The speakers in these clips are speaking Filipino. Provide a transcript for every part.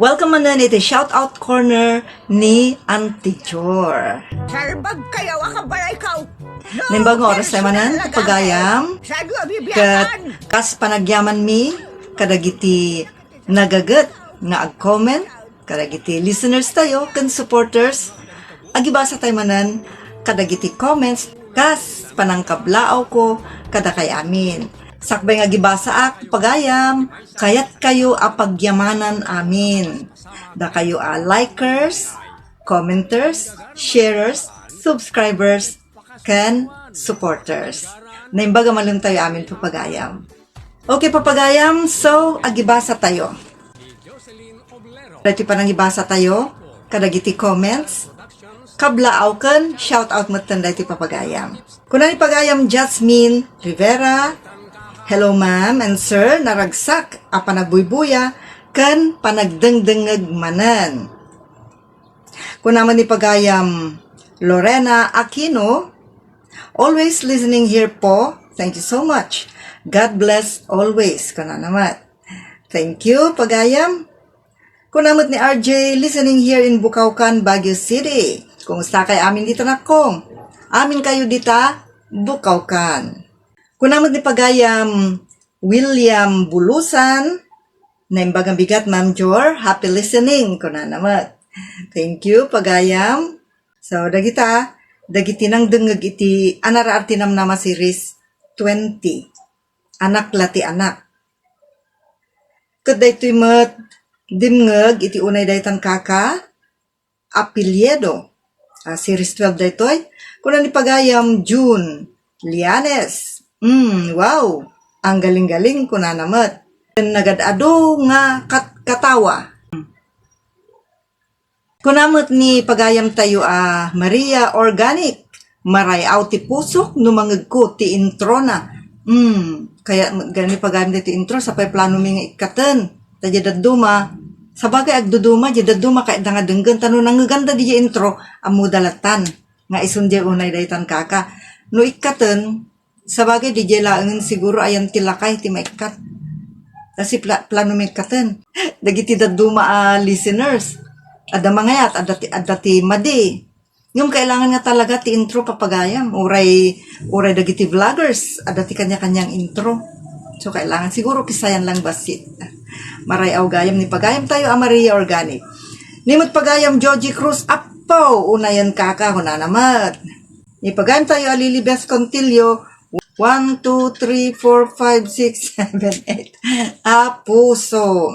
Welcome man iti shoutout corner ni Auntie Jor. Sarbag kayo, akabaray ka. Nimbang oras tayo manan, pagayam, kat kas panagyaman mi, kadagiti nagagat nga ag-comment, kadagiti listeners tayo, kan supporters, agibasa tayo manan, kadagiti comments, kas panangkablaaw ko, kada kay amin. Sakbay nga gibasa ak, pagayam, kayat kayo apagyamanan amin. Da kayo likers, commenters, sharers, subscribers, kan supporters. Naimbaga malun tayo amin papagayam. Okay papagayam, so agibasa tayo. Dati pa nang ibasa tayo, kadagiti comments, kablaaw kan, shout out mo dati papagayam. Kuna ni pagayam Jasmine Rivera, hello ma'am and sir, naragsak a panagbuy-buya kan panagdengdengeg manan. Kunaman ni pagayam Lorena Aquino, always listening here po. Thank you so much. God bless always. Kuna naman. Thank you pagayam. Kunaman ni RJ, listening here in Bukawkan, Baguio City. Kung sa kay amin dito na kong. Amin kayo dita, Bukawkan. Kunamot ni pagayam William Bulusan, na imbagang bigat Ma'am Jor, happy listening, kuna naman. Thank you, pagayam. So, dagiti nang dengeg iti anaraarti nama series 20. Anak lati anak. Kaday ito'y mat dimngeg iti unay daytan kaka, apelyedo. Series 12 daytoy. Kuna ni pagayam June Lianes. Wow! Ang galing-galing ko na namat. Nagadado nga katawa. Kunamot ni pagayam tayo Maria Organic. Maray ti pusok numangag ko ti intro na. Kaya gani pagayam ti intro sapay plano mi nga ikaten. Tadya daduma. Sabagay agduduma, daduma kaya nga denggan tanong nanggaganda di intro amudalatan. Nga isundya unay daytan kaka. No ikaten, sabagay di jelaangin siguro ayan tilakay ti maikat. Kasi plano maikatan. Dagiti daduma listeners. Ada mangayat, ada ti madi. Yung kailangan nga talaga ti intro papagayam. Uray dagiti vloggers. Ada ti kanya-kanyang intro. So kailangan siguro kisayan lang basit. Maray gayam ni pagayam tayo Maria Organic. Nimot pagayam Joji Cruz Apo. Unayan kaka hunanamat. Ni pagayam tayo Lilibes Contillo. 1, 2, 3, 4, 5, 6, 7, 8. Puso.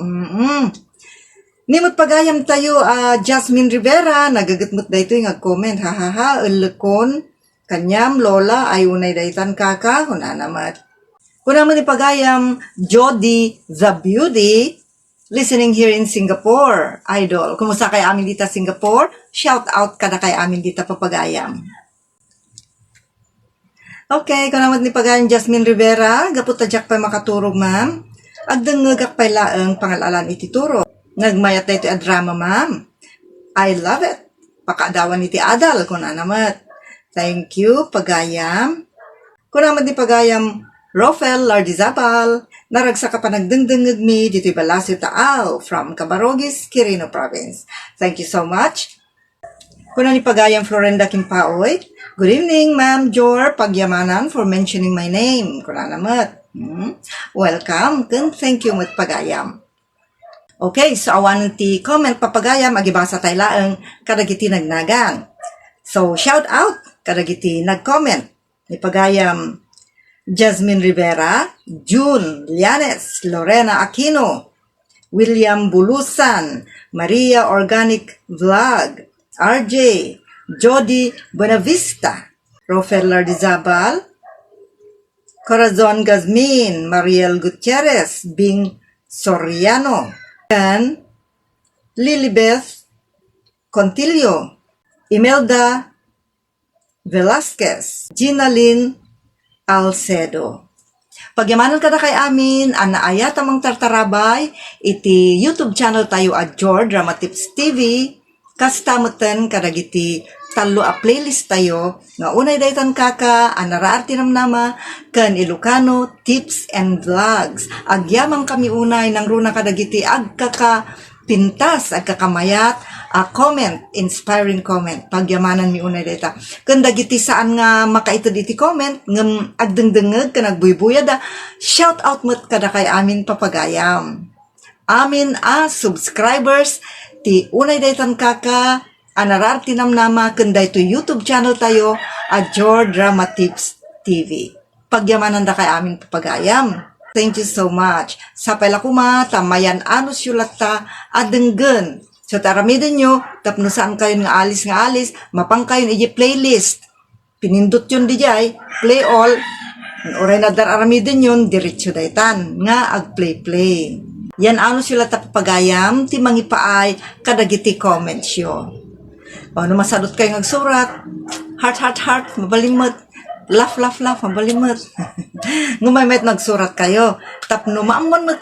Nimot pagayam tayo, Jasmine Rivera, nagagatmot da ito yung comment. Ulekon, kanyam, lola, ayunay da itan kaka, hunanamat. Kunaman ni pagayam, Jody the Beauty, listening here in Singapore. Idol, kumusta kay amin dita Singapore? Shout out kada kay amin dita papagayam. Okay, kunamot ni pagayam Jasmine Rivera, gaputadyak pa makaturog ma'am. Agdengegak pa laang pangalalan iti turo. Nagmayat na iti adrama ma'am. I love it. Pakadawan iti adal kunanamat. Thank you, pagayam. Kunamot ni pagayam Rafael Lardizabal, naragsa ka pa nagdengdengeg mi dito'y Balasio Taal from Cabarogis, Quirino Province. Thank you so much. Kuna ni pagayam Florenda Kimpaoy, good evening, Ma'am Jor, pagyamanan for mentioning my name. Kuna namat. Welcome, and thank you mat pagayam. Okay, so awan ti comment papagayam, agibasa tayo laang kadagiti nagnagan. So, shout out, kadagiti nag-comment. Ni pagayam Jasmine Rivera, June Lianes, Lorena Aquino, William Bulusan, Maria Organic Vlog, RJ, Jody Buenavista, Rafael Lardizabal, Corazon Gazmin, Mariel Gutierrez, Bing Soriano, and Lilibeth Contillo, Imelda Velasquez, Ginalyn Alcedo. Pagyamanan ka na kay amin, anaaya tamang tartarabay, iti YouTube channel tayo at Jor Drama Tips TV, kastamutan kadagiti talo playlist tayo nga unay daytan kaka anaraarti namnama ken Ilocano tips and vlogs agyamang kami unay nang runa kadagiti agkaka pintas ag kakamayat comment, inspiring comment, pagyamanan mi unay data. Kung dagiti saan nga makaitod iti comment, ngam agdengdengeg ka nagbuybuya da, shout out mo't kada kay amin papagayam. Amin subscribers, ti unay daytan kaka, anarar tinamnama, kunday to YouTube channel tayo, Jor Drama Tips TV. Pagyamanan da kay amin papagayam. Thank you so much. Sa pala kuma, tamayan anos yulata, adenggen. So taramidin nyo, tapno saan kayo nga alis, mapang kayo iji playlist. Pinindot yun di jay, play all. Oray na dar aramidin yun, diretso daytan, nga ag-play. Yan anos yulata papagayam, ti mangipaay, kadagiti comments yun. O, masadot kayo ngagsurat, heart, mabalimot. Laugh, mabalimot. Ngumay nagsurat kayo. Tapno maamon mo't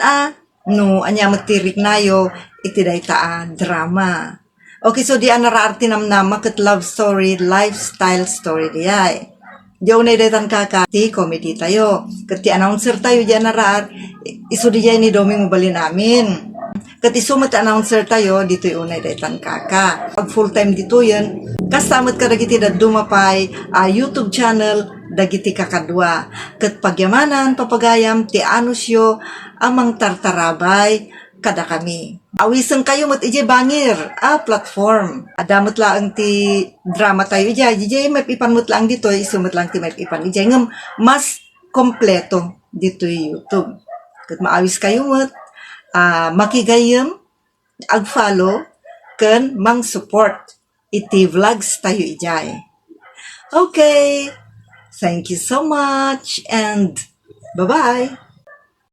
no, anya matirik nayo, itiday drama. Okay, so di anaraarti namnama kat love story, lifestyle story diyay. Diyaw na idaytan kaka, ti comedy tayo. Kat ti announcer tayo di anaraar, iso diyay ni Domi mubali namin. Kat isumat announcer tayo, dito yung unay daytan kaka. Pag full time dito yan, kasamot ka dagiti da dumapay YouTube channel, dagiti kakadwa. Kat pagyamanan, papagayam, ti anusyo, amang tartarabay, kada kami. Awisan kayo mat ije bangir, platform. Adamot lang ti drama tayo ije may ipanmot lang dito, isumot lang ti may ipan ije, ngam mas kompleto dito YouTube. Kat maawis kayo mat, makigayam, ag-follow, kan mang support iti vlogs tayo ijay. Okay, thank you so much and bye-bye!